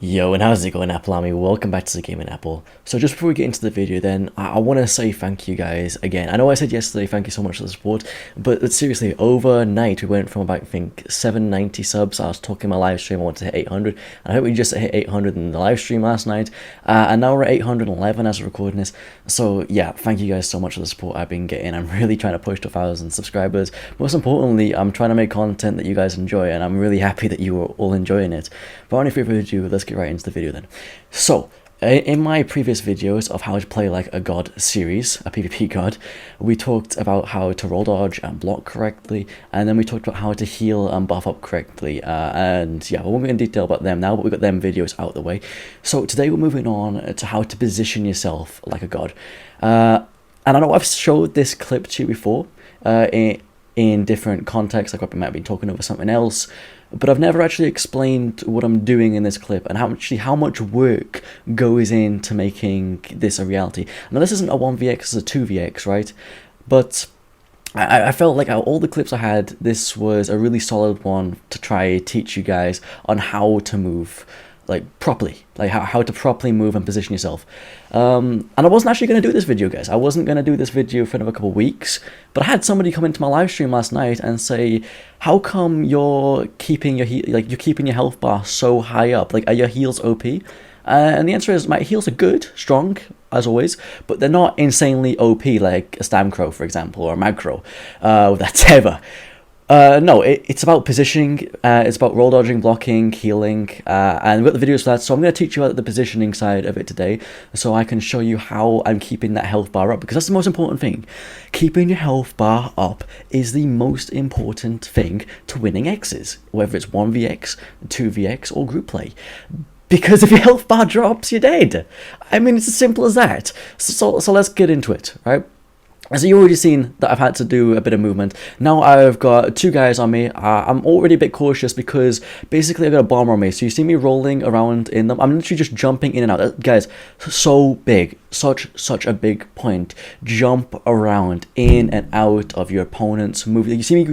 Yo, and how's it going, Apple Army? Welcome back to the Gaming Apple. So just before we get into the video then, I want to say thank you guys again. I know I said yesterday thank you so much for the support, but seriously, overnight we went from about, I think, 790 subs. I was talking my live stream, I wanted to hit 800, and I hope we just hit 800 in the live stream last night, and now we're at 811 as we're recording this. So yeah, thank you guys so much for the support I've been getting. I'm really trying to push to 1,000 subscribers. Most importantly, I'm trying to make content that you guys enjoy, and I'm really happy that you are all enjoying it. But without any further ado, let's get right into the video then. So, in my previous videos of how to play like a god series, a PvP god, we talked about how to roll dodge and block correctly, and then we talked about how to heal and buff up correctly, and yeah, we won't go in detail about them now, but we've got them videos out of the way. So today we're moving on to how to position yourself like a god. And I know I've showed this clip to you before, in different contexts, like I might have been talking over something else, but I've never actually explained what I'm doing in this clip and how much work goes into making this a reality. Now this isn't a 1vx, it's a 2vx, right? But I felt like out of all the clips I had, this was a really solid one to try teach you guys on how to move like properly, like how to properly move and position yourself. And I wasn't actually going to do this video, guys. I wasn't going to do this video for another couple of weeks, but I had somebody come into my live stream last night and say, how come you're keeping your health bar so high up? Like, are your heals OP? And the answer is, my heals are good, strong, as always, but they're not insanely OP like a Stamcrow, for example, or a Magcrow, that's ever. No, it's about positioning, it's about roll dodging, blocking, healing, and we've got the videos for that, so I'm going to teach you about the positioning side of it today, so I can show you how I'm keeping that health bar up, because that's the most important thing. Keeping your health bar up is the most important thing to winning X's, whether it's 1vx, 2vx, or group play. Because if your health bar drops, you're dead. I mean, it's as simple as that. So let's get into it, right? So you've already seen that I've had to do a bit of movement. Now I've got two guys on me. I'm already a bit cautious because basically I've got a bomber on me. So you see me rolling around in them. I'm literally just jumping in and out. Guys, so big. Such a big point. Jump around in and out of your opponent's move. You see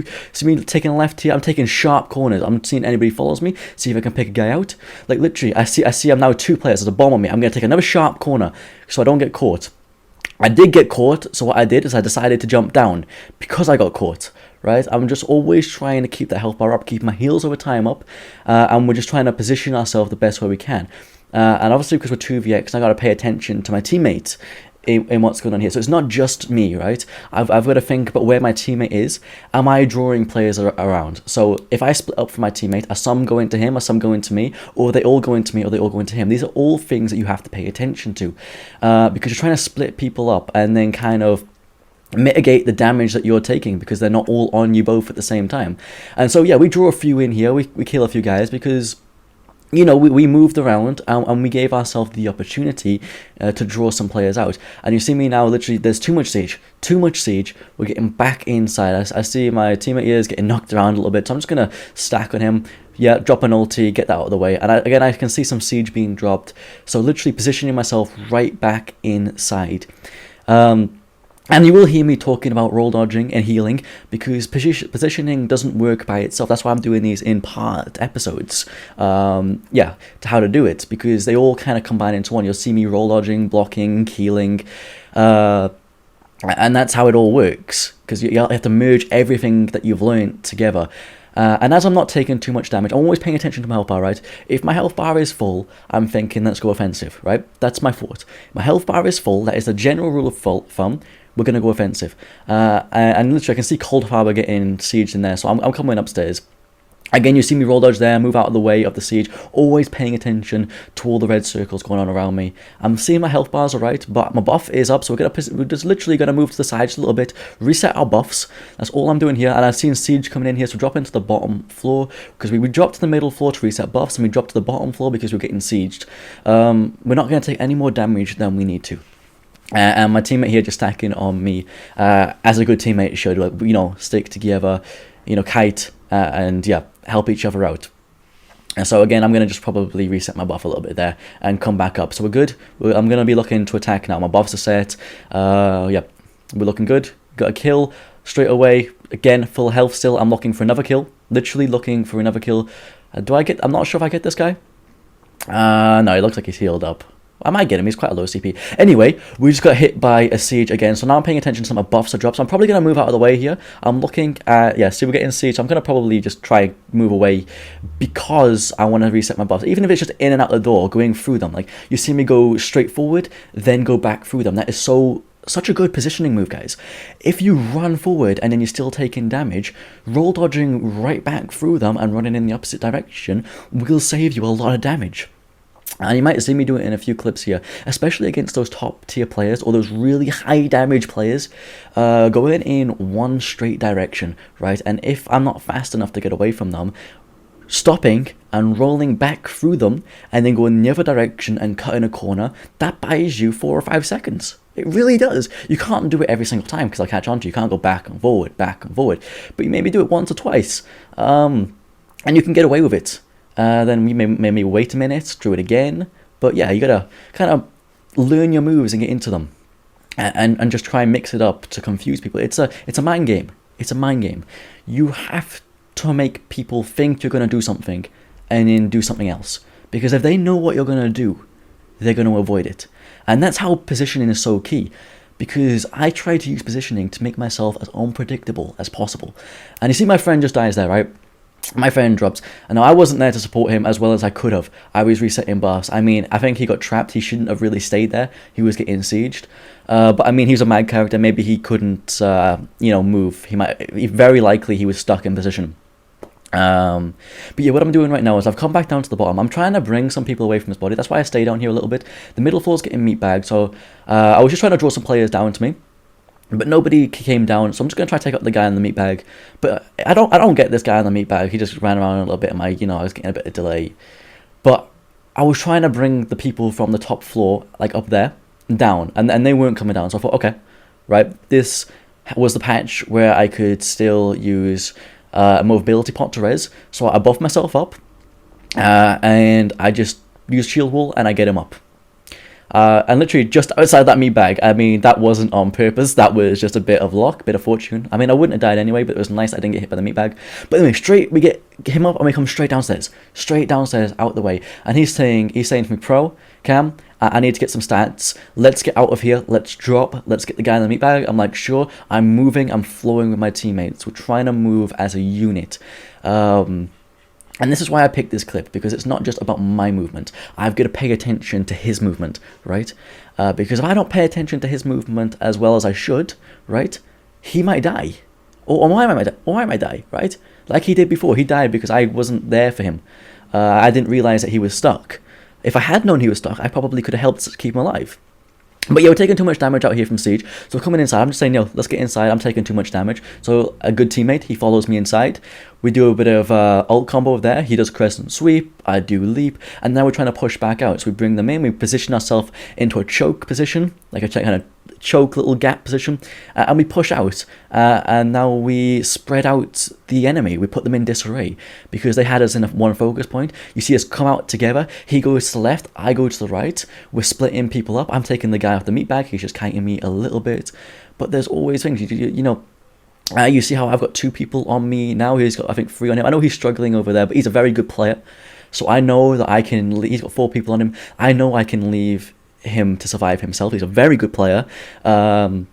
me taking a left here. I'm taking sharp corners. I'm seeing anybody follows me. See if I can pick a guy out. Like literally, I see I'm now two players. There's a bomb on me. I'm going to take another sharp corner so I don't get caught. I did get caught, so what I did is I decided to jump down because I got caught, right? I'm just always trying to keep that health bar up, keep my heals over time up, and we're just trying to position ourselves the best way we can. And obviously because we're 2vx, I got to pay attention to my teammates in what's going on here. So it's not just me, right? I've got to think about where my teammate is. Am I drawing players around? So if I split up for my teammate, are some going to him, are some going to me, or are they all going to me, or are they all going to him? These are all things that you have to pay attention to, because you're trying to split people up and then kind of mitigate the damage that you're taking because they're not all on you both at the same time. And so yeah, we draw a few in here, we kill a few guys because, you know, we moved around and we gave ourselves the opportunity to draw some players out. And you see me now, literally, there's too much siege. We're getting back inside. I see my teammate here is getting knocked around a little bit, so I'm just going to stack on him. Yeah, drop an ulti, get that out of the way. And again, I can see some siege being dropped. So literally positioning myself right back inside. And you will hear me talking about roll dodging and healing because positioning doesn't work by itself. That's why I'm doing these in part episodes, to how to do it, because they all kind of combine into one. You'll see me roll dodging, blocking, healing, and that's how it all works, because you have to merge everything that you've learned together. And as I'm not taking too much damage, I'm always paying attention to my health bar, right? If my health bar is full, I'm thinking, let's go offensive, right? That's my thought. My health bar is full. That is the general rule of thumb. We're going to go offensive. And literally, I can see Cold Harbor getting sieged in there, so I'm coming upstairs. Again, you see me roll dodge there, move out of the way of the siege, always paying attention to all the red circles going on around me. I'm seeing my health bars are right, but my buff is up, so we're just literally going to move to the side just a little bit, reset our buffs. That's all I'm doing here, and I've seen siege coming in here, so drop into the bottom floor, because we dropped to the middle floor to reset buffs, and we dropped to the bottom floor because we're getting sieged. We're not going to take any more damage than we need to. And my teammate here just stacking on me, as a good teammate should, like, you know, stick together, you know, kite, and yeah, help each other out. And so again, I'm going to just probably reset my buff a little bit there and come back up. So we're good. I'm going to be looking to attack now. My buffs are set. Yeah, we're looking good. Got a kill straight away. Again, full health still. I'm looking for another kill. Literally looking for another kill. I'm not sure if I get this guy. No, it looks like he's healed up. I might get him, he's quite a low CP. Anyway, we just got hit by a siege again, so now I'm paying attention to some of buffs or drops. I'm probably going to move out of the way here. I'm looking at, yeah, see we're getting siege, so I'm going to probably just try move away because I want to reset my buffs. Even if it's just in and out the door, going through them. Like, you see me go straight forward, then go back through them. That is such a good positioning move, guys. If you run forward and then you're still taking damage, roll dodging right back through them and running in the opposite direction will save you a lot of damage. And you might see me do it in a few clips here, especially against those top tier players or those really high damage players, going in one straight direction, right? And if I'm not fast enough to get away from them, stopping and rolling back through them and then going the other direction and cutting a corner, that buys you 4 or 5 seconds. It really does. You can't do it every single time because I'll catch on to you. You can't go back and forward, but you maybe do it once or twice, and you can get away with it. Then we maybe wait a minute, do it again. But yeah, you gotta kind of learn your moves and get into them, and just try and mix it up to confuse people. It's a mind game. It's a mind game. You have to make people think you're gonna do something, and then do something else. Because if they know what you're gonna do, they're gonna avoid it. And that's how positioning is so key. Because I try to use positioning to make myself as unpredictable as possible. And you see my friend just dies there, right? My friend drops, and now I wasn't there to support him as well as I could have. I was resetting buffs. I mean, I think he got trapped. He shouldn't have really stayed there. He was getting sieged. But I mean, he's a mad character. Maybe he couldn't, move. Very likely he was stuck in position. But yeah, what I'm doing right now is I've come back down to the bottom. I'm trying to bring some people away from his body. That's why I stay down here a little bit. The middle floor is getting meatbagged, so I was just trying to draw some players down to me. But nobody came down, so I'm just going to try to take out the guy in the meat bag. But I don't get this guy in the meat bag. He just ran around a little bit, and I was getting a bit of delay. But I was trying to bring the people from the top floor, like up there, down. And they weren't coming down, so I thought, okay, right, this was the patch where I could still use a mobility pot to res. So I buff myself up, and I just use shield wall, and I get him up. And literally just outside that meat bag, I mean, that wasn't on purpose, that was just a bit of luck, bit of fortune. I mean, I wouldn't have died anyway, but it was nice I didn't get hit by the meat bag. But anyway, we get him up and we come straight downstairs, out the way. And he's saying to me, "Pro, Cam, I need to get some stats, let's get out of here, let's drop, let's get the guy in the meat bag." I'm like, sure, I'm moving, I'm flowing with my teammates, we're trying to move as a unit. And this is why I picked this clip, because it's not just about my movement. I've got to pay attention to his movement, right? Because if I don't pay attention to his movement as well as I should, right, he might die. Or I might die, right? Like he did before. He died because I wasn't there for him. I didn't realize that he was stuck. If I had known he was stuck, I probably could have helped keep him alive. But yeah, we're taking too much damage out here from Siege. So we're coming inside. I'm just saying, let's get inside. I'm taking too much damage. So a good teammate, he follows me inside. We do a bit of ult combo there. He does crescent sweep. I do leap. And now we're trying to push back out. So we bring them in. We position ourselves into a choke position. Like a kind of choke little gap position. And we push out. And now we spread out the enemy. We put them in disarray. Because they had us in one focus point. You see us come out together. He goes to the left. I go to the right. We're splitting people up. I'm taking the guy off the meat bag. He's just kiting me a little bit. But there's always things. You see how I've got 2 people on me now. He's got, I think, 3 on him. I know he's struggling over there, but he's a very good player. So I know that I can... He's got 4 people on him. I know I can leave him to survive himself. He's a very good player. And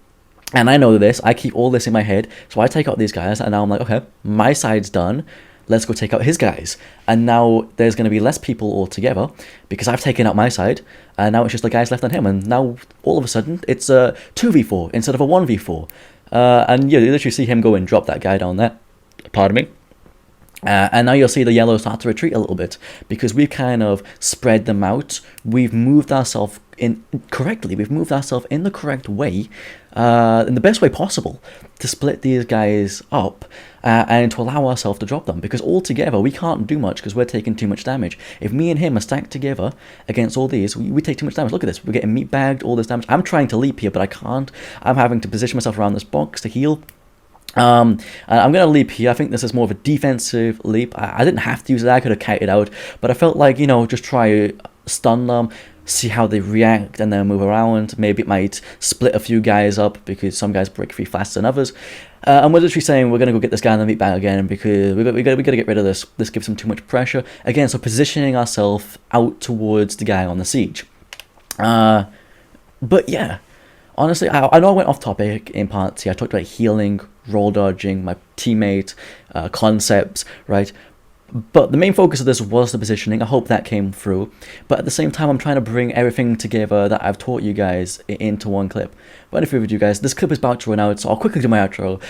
I know this. I keep all this in my head. So I take out these guys, and now I'm like, okay, my side's done. Let's go take out his guys. And now there's going to be less people altogether because I've taken out my side. And now it's just the guys left on him. And now, all of a sudden, it's a 2v4 instead of a 1v4. And you literally see him go and drop that guy down there. Pardon me. And now you'll see the yellows start to retreat a little bit because we've kind of spread them out. We've moved ourselves in correctly. We've moved ourselves in the correct way, in the best way possible, to split these guys up and to allow ourselves to drop them. Because all together we can't do much because we're taking too much damage. If me and him are stacked together against all these, we take too much damage. Look at this. We're getting meat bagged, all this damage. I'm trying to leap here, but I can't. I'm having to position myself around this box to heal. And I'm going to leap here. I think this is more of a defensive leap. I didn't have to use it. I could have kited out, but I felt like, just try stun them, see how they react, and then move around. Maybe it might split a few guys up because some guys break free faster than others. And we're literally saying we're going to go get this guy in the meat bag again because we got to get rid of this. This gives him too much pressure. Again, so positioning ourselves out towards the guy on the siege. But yeah, honestly, I know I went off topic in part C. I talked about healing, roll dodging, my teammate, concepts, right? But the main focus of this was the positioning. I hope that came through. But at the same time, I'm trying to bring everything together that I've taught you guys into one clip. But if you guys, this clip is about to run out, so I'll quickly do my outro.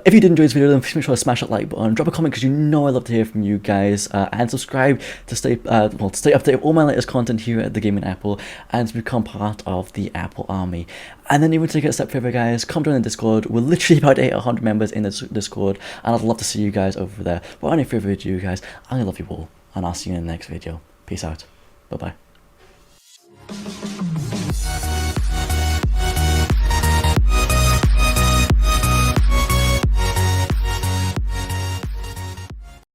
If you did enjoy this video, then please make sure to smash that like button, drop a comment because you know I love to hear from you guys, and subscribe to stay stay up to date with all my latest content here at the Gaming Apple and to become part of the Apple Army. And then even to take it a step further, guys, come join the Discord. We're literally about 800 members in the Discord, and I'd love to see you guys over there. But any further ado, guys, I love you all, and I'll see you in the next video. Peace out. Bye bye.